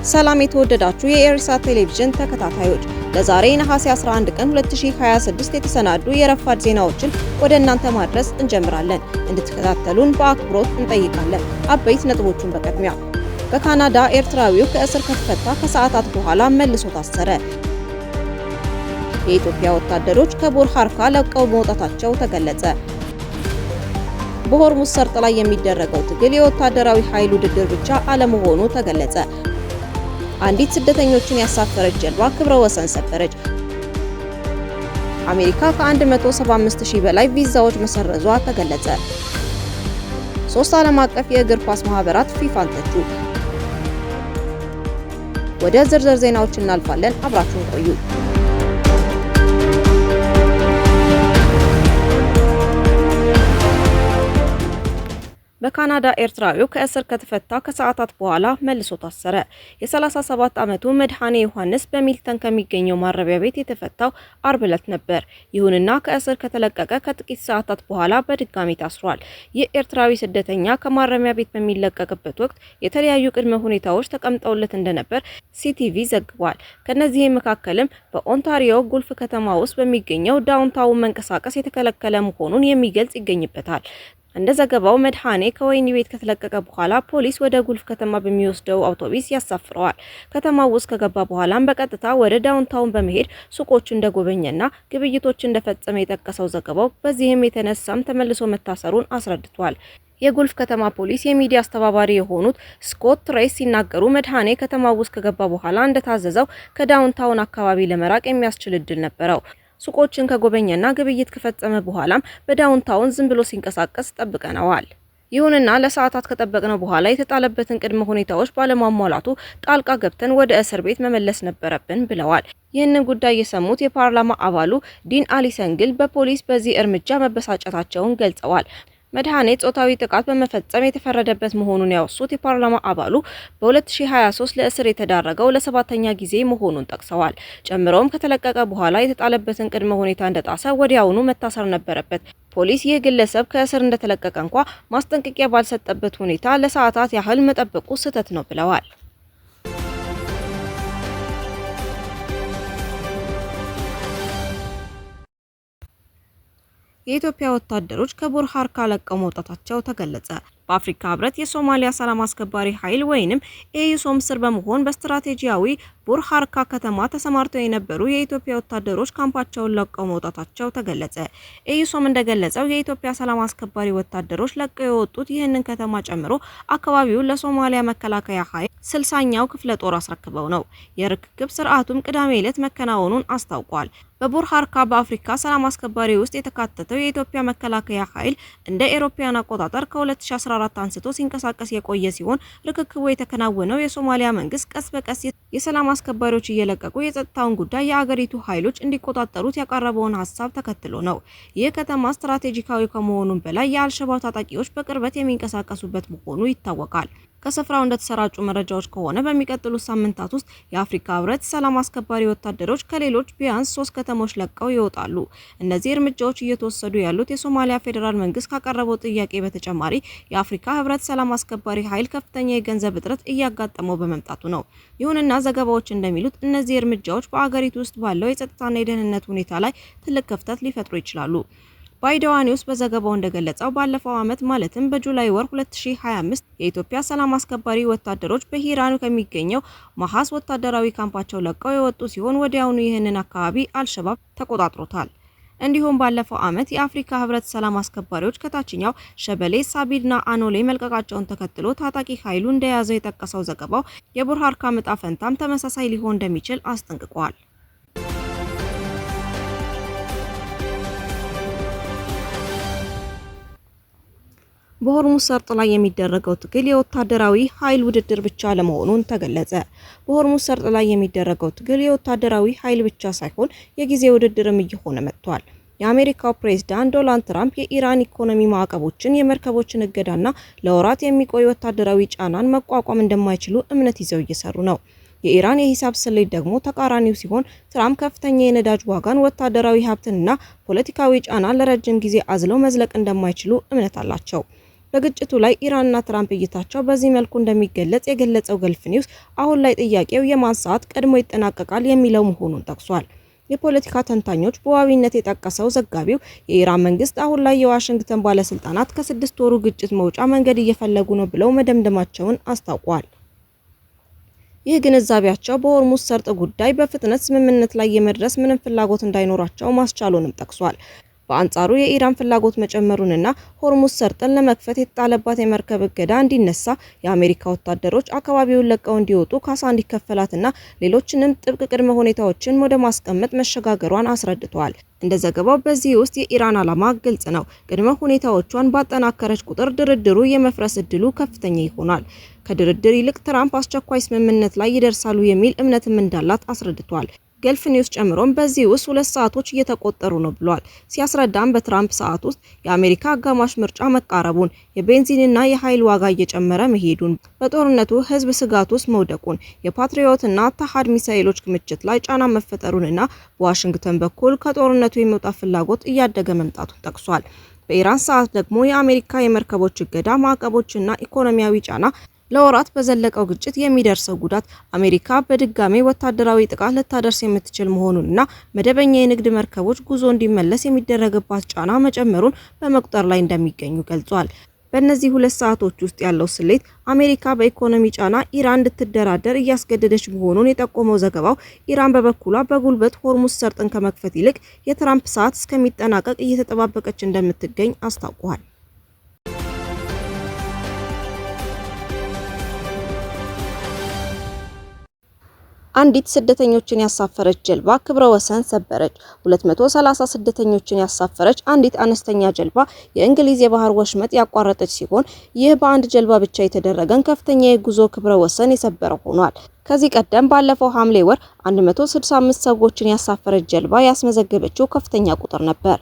ሰላም የተወደዳችሁ የኤሪሳት ቴሌቪዥን ተከታታዮች፣ ለዛሬ ነሐሴ 11 ቀን 2026 የተሰናዱ የረፋድ ዜናዎችን ወደ እናንተ ማድረስ እንጀምራለን። እንድትከታተሉን በአክብሮት እንጠይቃለን። አበይት ነጥቦቹን በቅድሚያ በካናዳ ኤርትራዊው ከእስር ከተፈታ ከሰዓታት በኋላ መልሶ ታሰረ። የኢትዮጵያ ወታደሮች ከቡር ሃርካ ለቀው መውጣታቸው ተገለጸ። በሆርሙዝ ሰርጥ ላይ የሚደረገው ትግል የወታደራዊ ኃይል ውድድር ብቻ አለመሆኑ ተገለጸ። አንዲት ስደተኞችን ያሳፈረች ጀልባ ክብረ ወሰን ሰበረች። አሜሪካ ከ175,000 በላይ ቪዛዎች መሰረዟ ተገለጸ። 3 ዓለም አቀፍ የእግር ኳስ ማህበራት ፊፋን ተቹ። ወደ ዝርዝር ዜናዎች እናልፋለን። አብራችሁን ቆዩ። በካናዳ ኤርትራዊው ከእስር ከተፈታ ከሰዓታት በኋላ መልሶ ታሰረ። የ37 ዓመቱ መድኃኔ ዮሐንስ በሚልተን ከሚገኘው ማረቢያ ቤት የተፈታው አርብ ዕለት ነበር። ይሁንና ከእስር ከተለቀቀ ከጥቂት ሰዓታት በኋላ በድጋሚ ታስሯል። ይህ ኤርትራዊ ስደተኛ ከማረሚያ ቤት በሚለቀቅበት ወቅት የተለያዩ ቅድመ ሁኔታዎች ተቀምጠውለት እንደነበር ሲቲቪ ዘግቧል። ከነዚህም መካከልም በኦንታሪዮ ጉልፍ ከተማ ውስጥ በሚገኘው ዳውንታውን መንቀሳቀስ የተከለከለ መሆኑን የሚገልጽ ይገኝበታል። እንደ ዘገባው መድኃኔ ከወህኒ ቤት ከተለቀቀ በኋላ ፖሊስ ወደ ጉልፍ ከተማ በሚወስደው አውቶቡስ ያሳፍረዋል። ከተማው ውስጥ ከገባ በኋላም በቀጥታ ወደ ዳውንታውን በመሄድ ሱቆች እንደጎበኘና ግብይቶች እንደፈጸመ የጠቀሰው ዘገባው በዚህም የተነሳም ተመልሶ መታሰሩን አስረድቷል። የጉልፍ ከተማ ፖሊስ የሚዲያ አስተባባሪ የሆኑት ስኮት ትሬስ ሲናገሩ መድኃኔ ከተማው ውስጥ ከገባ በኋላ እንደታዘዘው ከዳውንታውን አካባቢ ለመራቅ የሚያስችል እድል ነበረው። ሱቆችን ከጎበኘና ግብይት ከፈጸመ በኋላም በዳውንታውን ዝም ብሎ ሲንቀሳቀስ ጠብቀነዋል። ይሁንና ለሰዓታት ከጠበቅነው በኋላ የተጣለበትን ቅድመ ሁኔታዎች ባለማሟላቱ ጣልቃ ገብተን ወደ እስር ቤት መመለስ ነበረብን ብለዋል። ይህንን ጉዳይ የሰሙት የፓርላማ አባሉ ዲን አሊሰንግል በፖሊስ በዚህ እርምጃ መበሳጨታቸውን ገልጸዋል። መድኃኔ ጾታዊ ጥቃት በመፈጸም የተፈረደበት መሆኑን ያወሱት የፓርላማ አባሉ በ2023 ለእስር የተዳረገው ለ7ኛ ጊዜ መሆኑን ጠቅሰዋል። ጨምረውም ከተለቀቀ በኋላ የተጣለበትን ቅድመ ሁኔታ እንደጣሰ ወዲያውኑ መታሰር ነበረበት። ፖሊስ ይህ ግለሰብ ከእስር እንደተለቀቀ እንኳ ማስጠንቀቂያ ባልሰጠበት ሁኔታ ለሰዓታት ያህል መጠበቁ ስህተት ነው ብለዋል። የኢትዮጵያ ወታደሮች ከቡር ሃርካ ለቀው መውጣታቸው ተገለጸ። በአፍሪካ ህብረት የሶማሊያ ሰላም አስከባሪ ኃይል ወይንም ኤዩሶም ስር በመሆን በስትራቴጂያዊ ቡር ሃርካ ከተማ ተሰማርተው የነበሩ የኢትዮጵያ ወታደሮች ካምፓቸውን ለቀው መውጣታቸው ተገለጸ። ኤዩሶም እንደገለጸው የኢትዮጵያ ሰላም አስከባሪ ወታደሮች ለቀው የወጡት ይህንን ከተማ ጨምሮ አካባቢውን ለሶማሊያ መከላከያ ኃይል 60ኛው ክፍለ ጦር አስረክበው ነው። የርክክብ ስርዓቱም ቅዳሜ ዕለት መከናወኑን አስታውቋል። በቡር ሃርካ በአፍሪካ ሰላም አስከባሪ ውስጥ የተካተተው የኢትዮጵያ መከላከያ ኃይል እንደ ኤሮፓያን አቆጣጠር ከ2014 አንስቶ ሲንቀሳቀስ የቆየ ሲሆን ርክክቡ የተከናወነው የሶማሊያ መንግስት ቀስ በቀስ የሰላም አስከባሪዎች እየለቀቁ የጸጥታውን ጉዳይ የአገሪቱ ኃይሎች እንዲቆጣጠሩት ያቀረበውን ሀሳብ ተከትሎ ነው። ይህ ከተማ ስትራቴጂካዊ ከመሆኑም በላይ የአልሸባብ ታጣቂዎች በቅርበት የሚንቀሳቀሱበት መሆኑ ይታወቃል። ከስፍራው እንደተሰራጩ መረጃዎች ከሆነ በሚቀጥሉት ሳምንታት ውስጥ የአፍሪካ ህብረት ሰላም አስከባሪ ወታደሮች ከሌሎች ቢያንስ 3 ከተሞች ለቀው ይወጣሉ። እነዚህ እርምጃዎች እየተወሰዱ ያሉት የሶማሊያ ፌዴራል መንግስት ካቀረበው ጥያቄ በተጨማሪ የአፍሪካ ህብረት ሰላም አስከባሪ ኃይል ከፍተኛ የገንዘብ እጥረት እያጋጠመው በመምጣቱ ነው። ይሁንና ዘገባዎች እንደሚሉት እነዚህ እርምጃዎች በአገሪቱ ውስጥ ባለው የጸጥታና የደህንነት ሁኔታ ላይ ትልቅ ክፍተት ሊፈጥሩ ይችላሉ። ባይደዋ ኒውስ በዘገባው እንደገለጸው ባለፈው ዓመት ማለትም በጁላይ ወር 2025 የኢትዮጵያ ሰላም አስከባሪ ወታደሮች በሂራን ከሚገኘው ማሐስ ወታደራዊ ካምፓቸው ለቀው የወጡ ሲሆን ወዲያውኑ ይህንን አካባቢ አልሸባብ ተቆጣጥሮታል። እንዲሁም ባለፈው ዓመት የአፍሪካ ህብረት ሰላም አስከባሪዎች ከታችኛው ሸበሌ፣ ሳቢድና አኖሌ መልቀቃቸውን ተከትሎ ታጣቂ ኃይሉ እንደያዘው የጠቀሰው ዘገባው የቡር ሃርካ ዕጣ ፈንታም ተመሳሳይ ሊሆን እንደሚችል አስጠንቅቋል። በሆርሙዝ ሰርጥ ላይ የሚደረገው ትግል የወታደራዊ ኃይል ውድድር ብቻ ለመሆኑን ተገለጸ። በሆርሙዝ ሰርጥ ላይ የሚደረገው ትግል የወታደራዊ ኃይል ብቻ ሳይሆን የጊዜ ውድድርም እየሆነ መጥቷል። የአሜሪካው ፕሬዝዳንት ዶናልድ ትራምፕ የኢራን ኢኮኖሚ ማዕቀቦችን፣ የመርከቦችን እገዳና ለወራት የሚቆይ ወታደራዊ ጫናን መቋቋም እንደማይችሉ እምነት ይዘው እየሰሩ ነው። የኢራን የሂሳብ ስሌት ደግሞ ተቃራኒው ሲሆን ትራምፕ ከፍተኛ የነዳጅ ዋጋን፣ ወታደራዊ ሀብትንና ፖለቲካዊ ጫናን ለረጅም ጊዜ አዝለው መዝለቅ እንደማይችሉ እምነት አላቸው። በግጭቱ ላይ ኢራንና ትራምፕ እይታቸው በዚህ መልኩ እንደሚገለጽ የገለጸው ገልፍ ኒውስ አሁን ላይ ጥያቄው የማን ሰዓት ቀድሞ ይጠናቀቃል የሚለው መሆኑን ጠቅሷል። የፖለቲካ ተንታኞች በዋቢነት የጠቀሰው ዘጋቢው የኢራን መንግስት አሁን ላይ የዋሽንግተን ባለስልጣናት ከ6 ወሩ ግጭት መውጫ መንገድ እየፈለጉ ነው ብለው መደምደማቸውን አስታውቋል። ይህ ግንዛቤያቸው በሆርሙዝ ሰርጥ ጉዳይ በፍጥነት ስምምነት ላይ የመድረስ ምንም ፍላጎት እንዳይኖራቸው ማስቻሉንም ጠቅሷል። በአንጻሩ የኢራን ፍላጎት መጨመሩንና ሆርሙዝ ሰርጥን ለመክፈት የተጣለባት የመርከብ እገዳ እንዲነሳ የአሜሪካ ወታደሮች አካባቢውን ለቀው እንዲወጡ ካሳ እንዲከፈላትና ሌሎችንም ጥብቅ ቅድመ ሁኔታዎችን ወደ ማስቀመጥ መሸጋገሯን አስረድተዋል። እንደ ዘገባው በዚህ ውስጥ የኢራን ዓላማ ግልጽ ነው። ቅድመ ሁኔታዎቿን ባጠናከረች ቁጥር ድርድሩ የመፍረስ እድሉ ከፍተኛ ይሆናል። ከድርድር ይልቅ ትራምፕ አስቸኳይ ስምምነት ላይ ይደርሳሉ የሚል እምነትም እንዳላት አስረድቷል። ገልፍ ኒውስ ጨምሮም በዚህ ውስጥ 2 ሰዓቶች እየተቆጠሩ ነው ብሏል። ሲያስረዳም በትራምፕ ሰዓት ውስጥ የአሜሪካ አጋማሽ ምርጫ መቃረቡን፣ የቤንዚንና የኃይል ዋጋ እየጨመረ መሄዱን፣ በጦርነቱ ህዝብ ስጋት ውስጥ መውደቁን፣ የፓትሪዮትና ተሃድ ሚሳኤሎች ክምችት ላይ ጫና መፈጠሩንና በዋሽንግተን በኩል ከጦርነቱ የመውጣት ፍላጎት እያደገ መምጣቱን ጠቅሷል። በኢራን ሰዓት ደግሞ የአሜሪካ የመርከቦች እገዳ፣ ማዕቀቦችና ኢኮኖሚያዊ ጫና ለወራት በዘለቀው ግጭት የሚደርሰው ጉዳት አሜሪካ በድጋሜ ወታደራዊ ጥቃት ልታደርስ የምትችል መሆኑንና መደበኛ የንግድ መርከቦች ጉዞ እንዲመለስ የሚደረግባት ጫና መጨመሩን በመቁጠር ላይ እንደሚገኙ ገልጿል። በእነዚህ 2 ሰዓቶች ውስጥ ያለው ስሌት አሜሪካ በኢኮኖሚ ጫና ኢራን እንድትደራደር እያስገደደች መሆኑን የጠቆመው ዘገባው ኢራን በበኩሏ በጉልበት ሆርሙዝ ሰርጥን ከመክፈት ይልቅ የትራምፕ ሰዓት እስከሚጠናቀቅ እየተጠባበቀች እንደምትገኝ አስታውቋል። አንዲት ስደተኞችን ያሳፈረች ጀልባ ክብረ ወሰን ሰበረች። 230 ስደተኞችን ያሳፈረች አንዲት አነስተኛ ጀልባ የእንግሊዝ የባህር ወሽመጥ ያቋረጠች ሲሆን ይህ በአንድ ጀልባ ብቻ የተደረገን ከፍተኛ የጉዞ ክብረ ወሰን የሰበረ ሆኗል። ከዚህ ቀደም ባለፈው ሐምሌ ወር 165 ሰዎችን ያሳፈረች ጀልባ ያስመዘገበችው ከፍተኛ ቁጥር ነበር።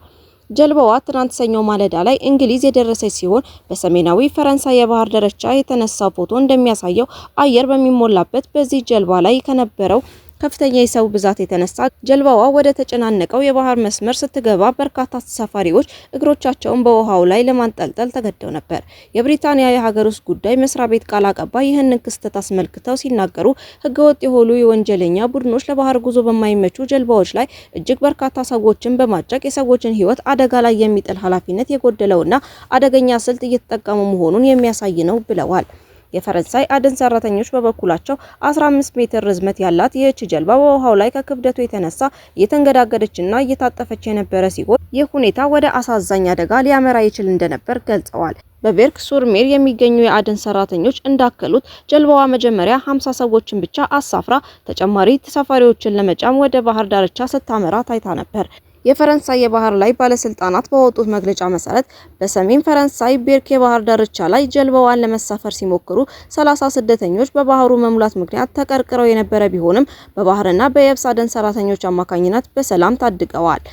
ጀልባዋ ትናንት ሰኞ ማለዳ ላይ እንግሊዝ የደረሰች ሲሆን በሰሜናዊ ፈረንሳይ የባህር ዳርቻ የተነሳው ፎቶ እንደሚያሳየው አየር በሚሞላበት በዚህ ጀልባ ላይ ከነበረው ከፍተኛ የሰው ብዛት የተነሳ ጀልባዋ ወደ ተጨናነቀው የባህር መስመር ስትገባ በርካታ ተሳፋሪዎች እግሮቻቸውን በውሃው ላይ ለማንጠልጠል ተገደው ነበር። የብሪታንያ የሀገር ውስጥ ጉዳይ መስሪያ ቤት ቃል አቀባይ ይህንን ክስተት አስመልክተው ሲናገሩ ህገወጥ የሆኑ የወንጀለኛ ቡድኖች ለባህር ጉዞ በማይመቹ ጀልባዎች ላይ እጅግ በርካታ ሰዎችን በማጨቅ የሰዎችን ህይወት አደጋ ላይ የሚጥል ኃላፊነት የጎደለውና አደገኛ ስልት እየተጠቀሙ መሆኑን የሚያሳይ ነው ብለዋል። የፈረንሳይ አደን ሰራተኞች በበኩላቸው 15 ሜትር ርዝመት ያላት ይህች ጀልባ በውሃው ላይ ከክብደቱ የተነሳ እየተንገዳገደችና እየታጠፈች የነበረ ሲሆን ይህ ሁኔታ ወደ አሳዛኝ አደጋ ሊያመራ ይችል እንደነበር ገልጸዋል። በቤርክ ሱር ሜር የሚገኙ የአደን ሰራተኞች እንዳከሉት ጀልባዋ መጀመሪያ 50 ሰዎችን ብቻ አሳፍራ ተጨማሪ ተሳፋሪዎችን ለመጫን ወደ ባህር ዳርቻ ስታመራ ታይታ ነበር። የፈረንሳይ የባህር ላይ ባለስልጣናት በወጡት መግለጫ መሰረት በሰሜን ፈረንሳይ ቤርክ የባህር ዳርቻ ላይ ጀልባዋን ለመሳፈር ሲሞክሩ 30 ስደተኞች በባህሩ መሙላት ምክንያት ተቀርቅረው የነበረ ቢሆንም በባህርና በየብስ አደን ሰራተኞች አማካኝነት በሰላም ታድገዋል።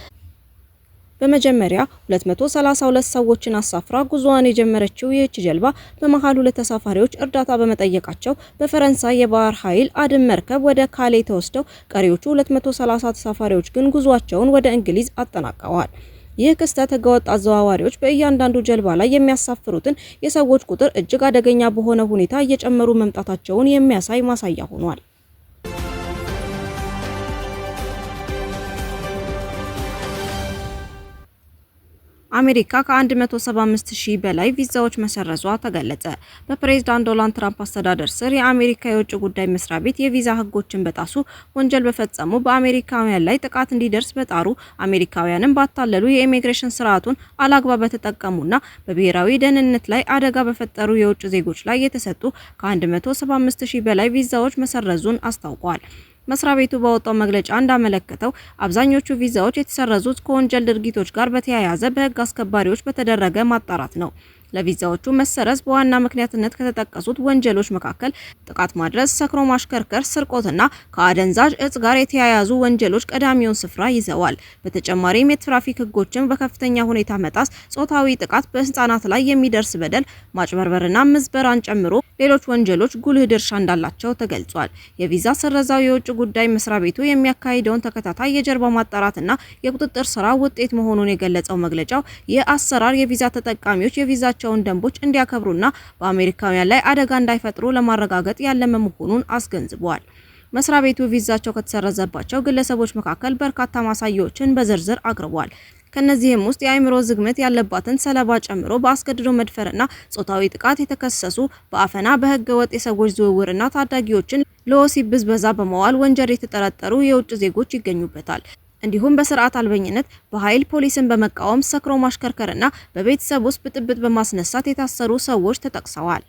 በመጀመሪያ 232 ሰዎችን አሳፍራ ጉዞዋን የጀመረችው ይህች ጀልባ በመሃል 2 ተሳፋሪዎች እርዳታ በመጠየቃቸው በፈረንሳይ የባህር ኃይል አድን መርከብ ወደ ካሌ ተወስደው ቀሪዎቹ 230 ተሳፋሪዎች ግን ጉዟቸውን ወደ እንግሊዝ አጠናቀዋል። ይህ ክስተት ህገወጥ አዘዋዋሪዎች በእያንዳንዱ ጀልባ ላይ የሚያሳፍሩትን የሰዎች ቁጥር እጅግ አደገኛ በሆነ ሁኔታ እየጨመሩ መምጣታቸውን የሚያሳይ ማሳያ ሆኗል። አሜሪካ ከ175,000 በላይ ቪዛዎች መሰረዟ ተገለጸ። በፕሬዝዳንት ዶናልድ ትራምፕ አስተዳደር ስር የአሜሪካ የውጭ ጉዳይ መስሪያ ቤት የቪዛ ህጎችን በጣሱ ወንጀል በፈጸሙ በአሜሪካውያን ላይ ጥቃት እንዲደርስ በጣሩ አሜሪካውያንን ባታለሉ የኢሚግሬሽን ስርዓቱን አላግባብ በተጠቀሙና በብሔራዊ ደህንነት ላይ አደጋ በፈጠሩ የውጭ ዜጎች ላይ የተሰጡ ከ175,000 በላይ ቪዛዎች መሰረዙን አስታውቋል። መስሪያ ቤቱ ባወጣው መግለጫ እንዳመለከተው አብዛኞቹ ቪዛዎች የተሰረዙት ከወንጀል ድርጊቶች ጋር በተያያዘ በህግ አስከባሪዎች በተደረገ ማጣራት ነው። ለቪዛዎቹ መሰረዝ በዋና ምክንያትነት ከተጠቀሱት ወንጀሎች መካከል ጥቃት ማድረስ፣ ሰክሮ ማሽከርከር፣ ስርቆትና ከአደንዛዥ እጽ ጋር የተያያዙ ወንጀሎች ቀዳሚውን ስፍራ ይዘዋል። በተጨማሪም የትራፊክ ህጎችን በከፍተኛ ሁኔታ መጣስ፣ ጾታዊ ጥቃት፣ በህፃናት ላይ የሚደርስ በደል፣ ማጭበርበርና ምዝበራን ጨምሮ ሌሎች ወንጀሎች ጉልህ ድርሻ እንዳላቸው ተገልጿል። የቪዛ ስረዛው የውጭ ጉዳይ መስሪያ ቤቱ የሚያካሂደውን ተከታታይ የጀርባ ማጣራትና የቁጥጥር ስራ ውጤት መሆኑን የገለጸው መግለጫው ይህ አሰራር የቪዛ ተጠቃሚዎች የቪዛ ያወጣቸውን ደንቦች እንዲያከብሩና በአሜሪካውያን ላይ አደጋ እንዳይፈጥሩ ለማረጋገጥ ያለመ መሆኑን አስገንዝበዋል። መስሪያ ቤቱ ቪዛቸው ከተሰረዘባቸው ግለሰቦች መካከል በርካታ ማሳያዎችን በዝርዝር አቅርቧል። ከነዚህም ውስጥ የአእምሮ ዝግመት ያለባትን ሰለባ ጨምሮ በአስገድዶ መድፈርና ጾታዊ ጥቃት የተከሰሱ፣ በአፈና በህገ ወጥ የሰዎች ዝውውርና ታዳጊዎችን ለወሲብ ብዝበዛ በመዋል ወንጀል የተጠረጠሩ የውጭ ዜጎች ይገኙበታል። እንዲሁም በስርዓት አልበኝነት፣ በኃይል ፖሊስን በመቃወም፣ ሰክሮ ማሽከርከርና በቤተሰብ ውስጥ ብጥብጥ በማስነሳት የታሰሩ ሰዎች ተጠቅሰዋል።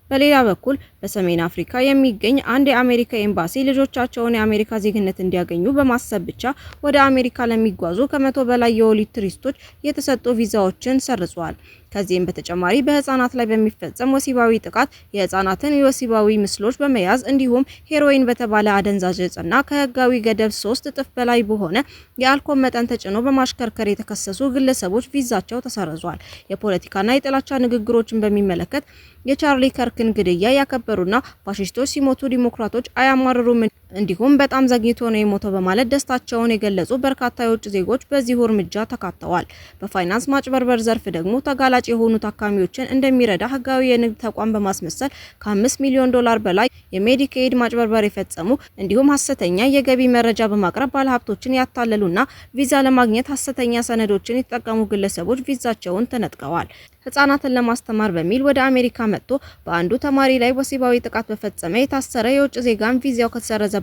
በሌላ በኩል በሰሜን አፍሪካ የሚገኝ አንድ የአሜሪካ ኤምባሲ ልጆቻቸውን የአሜሪካ ዜግነት እንዲያገኙ በማሰብ ብቻ ወደ አሜሪካ ለሚጓዙ ከ100 በላይ የወሊድ ቱሪስቶች የተሰጡ ቪዛዎችን ሰርዟል። ከዚህም በተጨማሪ በህፃናት ላይ በሚፈጸም ወሲባዊ ጥቃት የህፃናትን የወሲባዊ ምስሎች በመያዝ እንዲሁም ሄሮይን በተባለ አደንዛዥ እጽና ከህጋዊ ገደብ 3 እጥፍ በላይ በሆነ የአልኮል መጠን ተጭኖ በማሽከርከር የተከሰሱ ግለሰቦች ቪዛቸው ተሰርዟል። የፖለቲካና የጥላቻ ንግግሮችን በሚመለከት የቻርሊ ከርክን ግድያ ያከበሩና ፋሺስቶች ሲሞቱ ዲሞክራቶች አያማርሩም እንዲሁም በጣም ዘግይቶ ነው የሞተው በማለት ደስታቸውን የገለጹ በርካታ የውጭ ዜጎች በዚሁ እርምጃ ተካተዋል። በፋይናንስ ማጭበርበር ዘርፍ ደግሞ ተጋላጭ የሆኑ ታካሚዎችን እንደሚረዳ ህጋዊ የንግድ ተቋም በማስመሰል ከ5 ሚሊዮን ዶላር በላይ የሜዲኬድ ማጭበርበር የፈጸሙ እንዲሁም ሐሰተኛ የገቢ መረጃ በማቅረብ ባለሀብቶችን ያታለሉና ቪዛ ለማግኘት ሐሰተኛ ሰነዶችን የተጠቀሙ ግለሰቦች ቪዛቸውን ተነጥቀዋል። ህፃናትን ለማስተማር በሚል ወደ አሜሪካ መጥቶ በአንዱ ተማሪ ላይ ወሲባዊ ጥቃት በፈጸመ የታሰረ የውጭ ዜጋን ቪዛው ከተሰረዘባቸው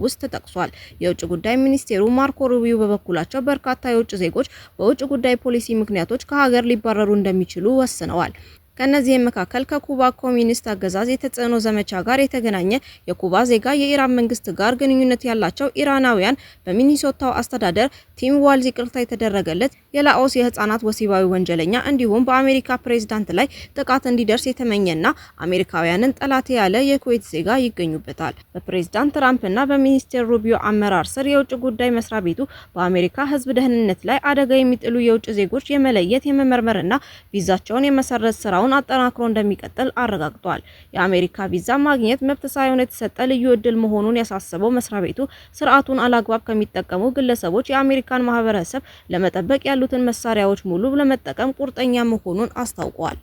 ውስጥ ተጠቅሷል። የውጭ ጉዳይ ሚኒስቴሩ ማርኮ ሩቢዮ በበኩላቸው በርካታ የውጭ ዜጎች በውጭ ጉዳይ ፖሊሲ ምክንያቶች ከሀገር ሊባረሩ እንደሚችሉ ወስነዋል። ከነዚህም መካከል ከኩባ ኮሚኒስት አገዛዝ የተጽዕኖ ዘመቻ ጋር የተገናኘ የኩባ ዜጋ የኢራን መንግስት ጋር ግንኙነት ያላቸው ኢራናውያን፣ በሚኒሶታው አስተዳደር ቲም ዋልዝ ይቅርታ የተደረገለት የላኦስ የህፃናት ወሲባዊ ወንጀለኛ እንዲሁም በአሜሪካ ፕሬዝዳንት ላይ ጥቃት እንዲደርስ የተመኘና አሜሪካውያንን ጠላት ያለ የኩዌት ዜጋ ይገኙበታል። በፕሬዝዳንት ትራምፕና በሚኒስቴር ሩቢዮ አመራር ስር የውጭ ጉዳይ መስሪያ ቤቱ በአሜሪካ ህዝብ ደህንነት ላይ አደጋ የሚጥሉ የውጭ ዜጎች የመለየት የመመርመርና ቪዛቸውን የመሰረዝ ስራው አጠናክሮ እንደሚቀጥል አረጋግጧል። የአሜሪካ ቪዛ ማግኘት መብት ሳይሆን የተሰጠ ልዩ እድል መሆኑን ያሳሰበው መስሪያ ቤቱ ስርዓቱን አላግባብ ከሚጠቀሙ ግለሰቦች የአሜሪካን ማህበረሰብ ለመጠበቅ ያሉትን መሳሪያዎች ሙሉ ለመጠቀም ቁርጠኛ መሆኑን አስታውቋል።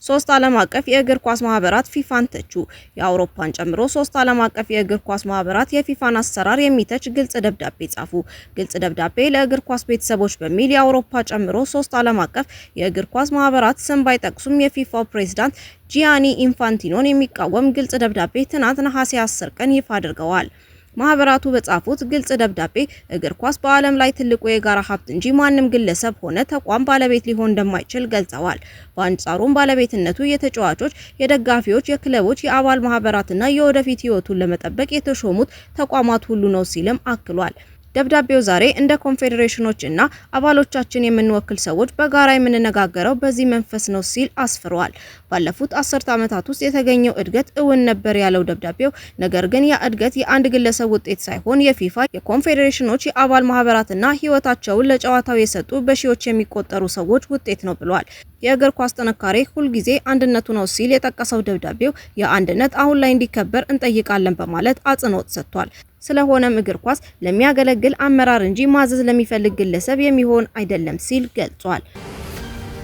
ሶስት ዓለም አቀፍ የእግር ኳስ ማህበራት ፊፋን ተቹ። የአውሮፓን ጨምሮ ሶስት ዓለም አቀፍ የእግር ኳስ ማህበራት የፊፋን አሰራር የሚተች ግልጽ ደብዳቤ ጻፉ። ግልጽ ደብዳቤ ለእግር ኳስ ቤተሰቦች በሚል የአውሮፓ ጨምሮ ሶስት ዓለም አቀፍ የእግር ኳስ ማህበራት ስም ባይጠቅሱም የፊፋው ፕሬዝዳንት ጂያኒ ኢንፋንቲኖን የሚቃወም ግልጽ ደብዳቤ ትናንት ነሐሴ 10 ቀን ይፋ አድርገዋል። ማህበራቱ በጻፉት ግልጽ ደብዳቤ እግር ኳስ በዓለም ላይ ትልቁ የጋራ ሀብት እንጂ ማንም ግለሰብ ሆነ ተቋም ባለቤት ሊሆን እንደማይችል ገልጸዋል። በአንጻሩም ባለቤትነቱ የተጫዋቾች፣ የደጋፊዎች፣ የክለቦች፣ የአባል ማህበራትና የወደፊት ህይወቱን ለመጠበቅ የተሾሙት ተቋማት ሁሉ ነው ሲልም አክሏል። ደብዳቤው ዛሬ እንደ ኮንፌዴሬሽኖች እና አባሎቻችን የምንወክል ሰዎች በጋራ የምንነጋገረው በዚህ መንፈስ ነው ሲል አስፍሯል። ባለፉት 10 ዓመታት ውስጥ የተገኘው እድገት እውን ነበር ያለው ደብዳቤው፣ ነገር ግን ያ እድገት የአንድ ግለሰብ ውጤት ሳይሆን የፊፋ፣ የኮንፌዴሬሽኖች፣ የአባል ማህበራትና ህይወታቸውን ለጨዋታው የሰጡ በሺዎች የሚቆጠሩ ሰዎች ውጤት ነው ብሏል። የእግር ኳስ ጥንካሬ ሁልጊዜ አንድነቱ ነው ሲል የጠቀሰው ደብዳቤው የአንድነት አሁን ላይ እንዲከበር እንጠይቃለን በማለት አጽንኦት ሰጥቷል። ስለሆነም እግር ኳስ ለሚያገለግል አመራር እንጂ ማዘዝ ለሚፈልግ ግለሰብ የሚሆን አይደለም ሲል ገልጿል።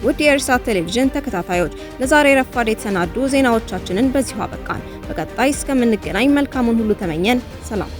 ውድ የኢርሳት ቴሌቪዥን ተከታታዮች ለዛሬ ረፋድ የተሰናዱ ዜናዎቻችንን በዚሁ አበቃን። በቀጣይ እስከምንገናኝ መልካሙን ሁሉ ተመኘን። ሰላም።